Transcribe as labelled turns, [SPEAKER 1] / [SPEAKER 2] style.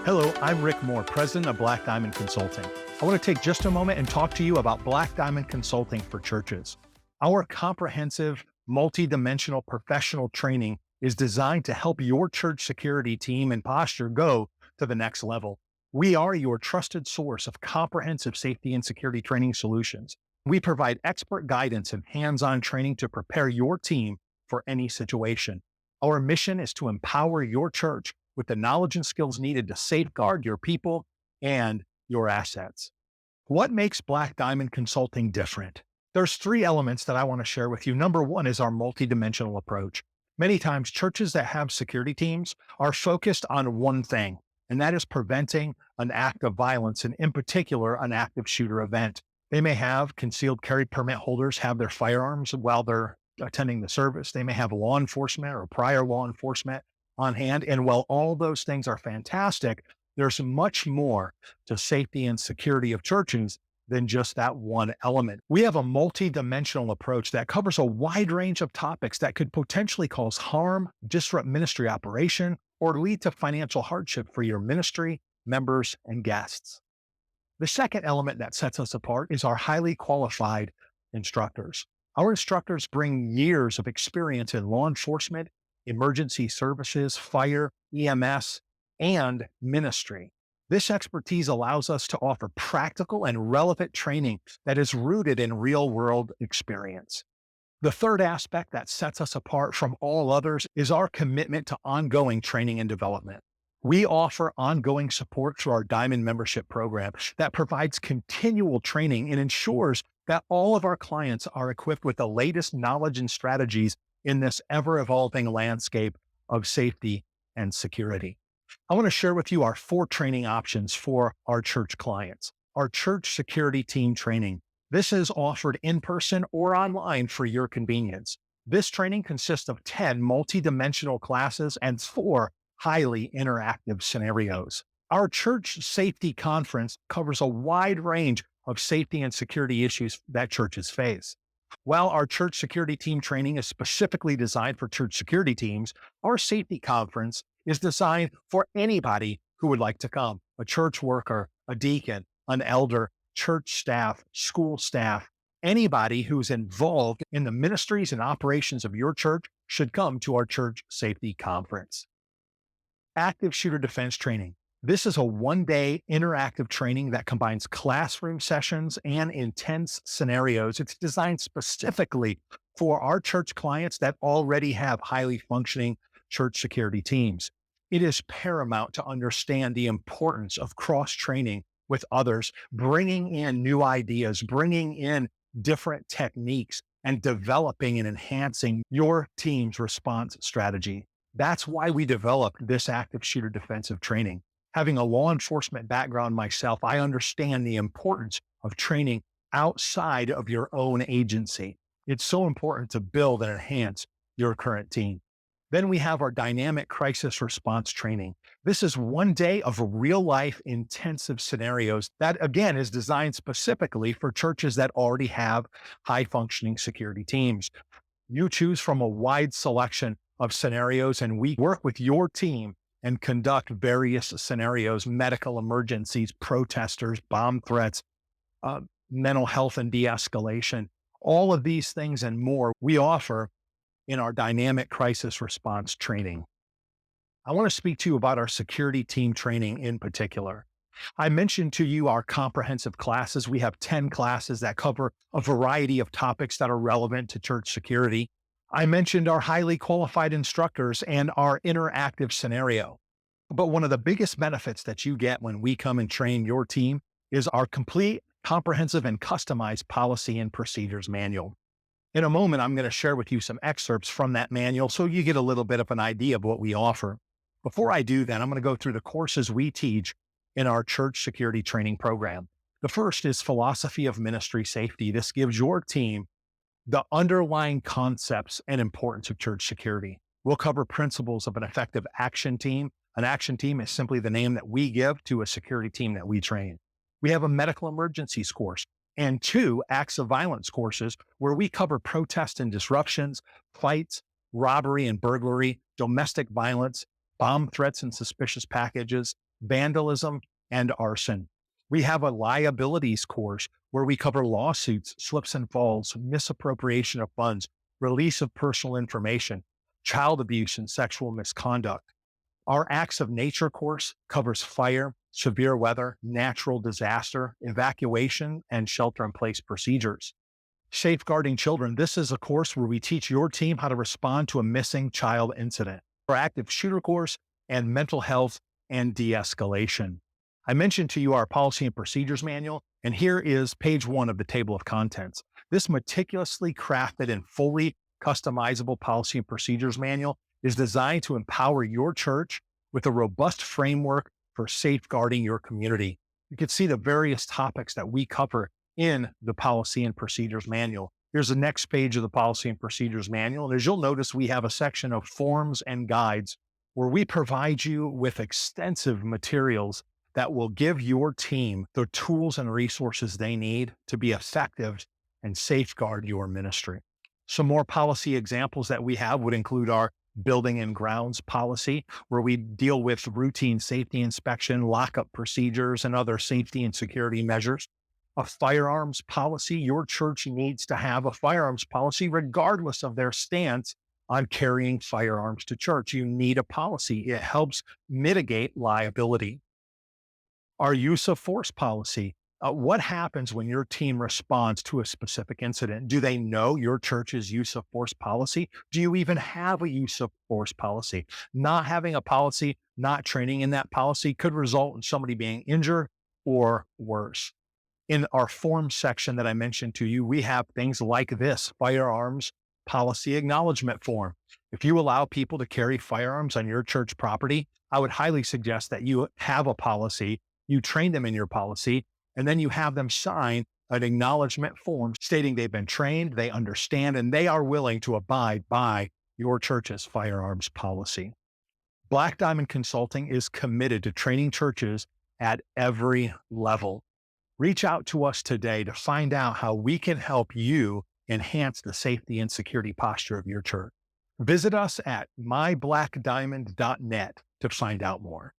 [SPEAKER 1] Hello, I'm Rick Moore, president of Black Diamond Consulting. I want to take just a moment and talk to you about Black Diamond Consulting for churches. Our comprehensive, multi-dimensional professional training is designed to help your church security team and posture go to the next level. We are your trusted source of comprehensive safety and security training solutions. We provide expert guidance and hands-on training to prepare your team for any situation. Our mission is to empower your church with the knowledge and skills needed to safeguard your people and your assets. What makes Black Diamond Consulting different? There's three elements that I want to share with you. Number one is our multidimensional approach. Many times, churches that have security teams are focused on one thing, and that is preventing an act of violence, and in particular, an active shooter event. They may have concealed carry permit holders have their firearms while they're attending the service. They may have law enforcement or prior law enforcement on hand. And while all those things are fantastic, there's much more to safety and security of churches than just that one element. We have a multi-dimensional approach that covers a wide range of topics that could potentially cause harm, disrupt ministry operation, or lead to financial hardship for your ministry, members, and guests. The second element that sets us apart is our highly qualified instructors. Our instructors bring years of experience in law enforcement, emergency services, fire, EMS, and ministry. This expertise allows us to offer practical and relevant training that is rooted in real-world experience. The third aspect that sets us apart from all others is our commitment to ongoing training and development. We offer ongoing support through our Diamond membership program that provides continual training and ensures that all of our clients are equipped with the latest knowledge and strategies in this ever-evolving landscape of safety and security. I want to share with you our 4 training options for our church clients. Our church security team training. This is offered in person or online for your convenience. This training consists of 10 multi-dimensional classes and 4 highly interactive scenarios. Our church safety conference covers a wide range of safety and security issues that churches face. While our church security team training is specifically designed for church security teams, our safety conference is designed for anybody who would like to come. A church worker, a deacon, an elder, church staff, school staff, anybody who's involved in the ministries and operations of your church should come to our church safety conference. Active shooter defense training. This is a one-day interactive training that combines classroom sessions and intense scenarios. It's designed specifically for our church clients that already have highly functioning church security teams. It is paramount to understand the importance of cross-training with others, bringing in new ideas, bringing in different techniques, and developing and enhancing your team's response strategy. That's why we developed this active shooter defensive training. Having a law enforcement background myself, I understand the importance of training outside of your own agency. It's so important to build and enhance your current team. Then we have our dynamic crisis response training. This is one day of real-life intensive scenarios that, again, is designed specifically for churches that already have high-functioning security teams. You choose from a wide selection of scenarios, and we work with your team and conduct various scenarios, medical emergencies, protesters, bomb threats, mental health and de-escalation. All of these things and more we offer in our dynamic crisis response training. I want to speak to you about our security team training in particular. I mentioned to you our comprehensive classes. We have 10 classes that cover a variety of topics that are relevant to church security. I mentioned our highly qualified instructors and our interactive scenario. But one of the biggest benefits that you get when we come and train your team is our complete, comprehensive, and customized policy and procedures manual. In a moment, I'm going to share with you some excerpts from that manual so you get a little bit of an idea of what we offer. Before I do that, I'm going to go through the courses we teach in our church security training program. The first is Philosophy of Ministry Safety. This gives your team the underlying concepts and importance of church security. We'll cover principles of an effective action team. An action team is simply the name that we give to a security team that we train. We have a medical emergencies course and 2 acts of violence courses where we cover protest and disruptions, fights, robbery and burglary, domestic violence, bomb threats and suspicious packages, vandalism, and arson. We have a liabilities course where we cover lawsuits, slips and falls, misappropriation of funds, release of personal information, child abuse, and sexual misconduct. Our Acts of Nature course covers fire, severe weather, natural disaster, evacuation, and shelter in place procedures. Safeguarding Children. This is a course where we teach your team how to respond to a missing child incident. Our Active Shooter course and mental health and de-escalation. I mentioned to you our policy and procedures manual, and here is page 1 of the table of contents. This meticulously crafted and fully customizable policy and procedures manual is designed to empower your church with a robust framework for safeguarding your community. You can see the various topics that we cover in the policy and procedures manual. Here's the next page of the policy and procedures manual. And as you'll notice, we have a section of forms and guides where we provide you with extensive materials that will give your team the tools and resources they need to be effective and safeguard your ministry. Some more policy examples that we have would include our building and grounds policy, where we deal with routine safety inspection, lockup procedures, and other safety and security measures. A firearms policy. Your church needs to have a firearms policy regardless of their stance on carrying firearms to church. You need a policy. It helps mitigate liability. Our use of force policy. What happens when your team responds to a specific incident? Do they know your church's use of force policy? Do you even have a use of force policy? Not having a policy, not training in that policy could result in somebody being injured or worse. In our form section that I mentioned to you, we have things like this firearms policy acknowledgement form. If you allow people to carry firearms on your church property, I would highly suggest that you have a policy, you train them in your policy, and then you have them sign an acknowledgement form stating they've been trained, they understand, and they are willing to abide by your church's firearms policy. Black Diamond Consulting is committed to training churches at every level. Reach out to us today to find out how we can help you enhance the safety and security posture of your church. Visit us at myblackdiamond.net to find out more.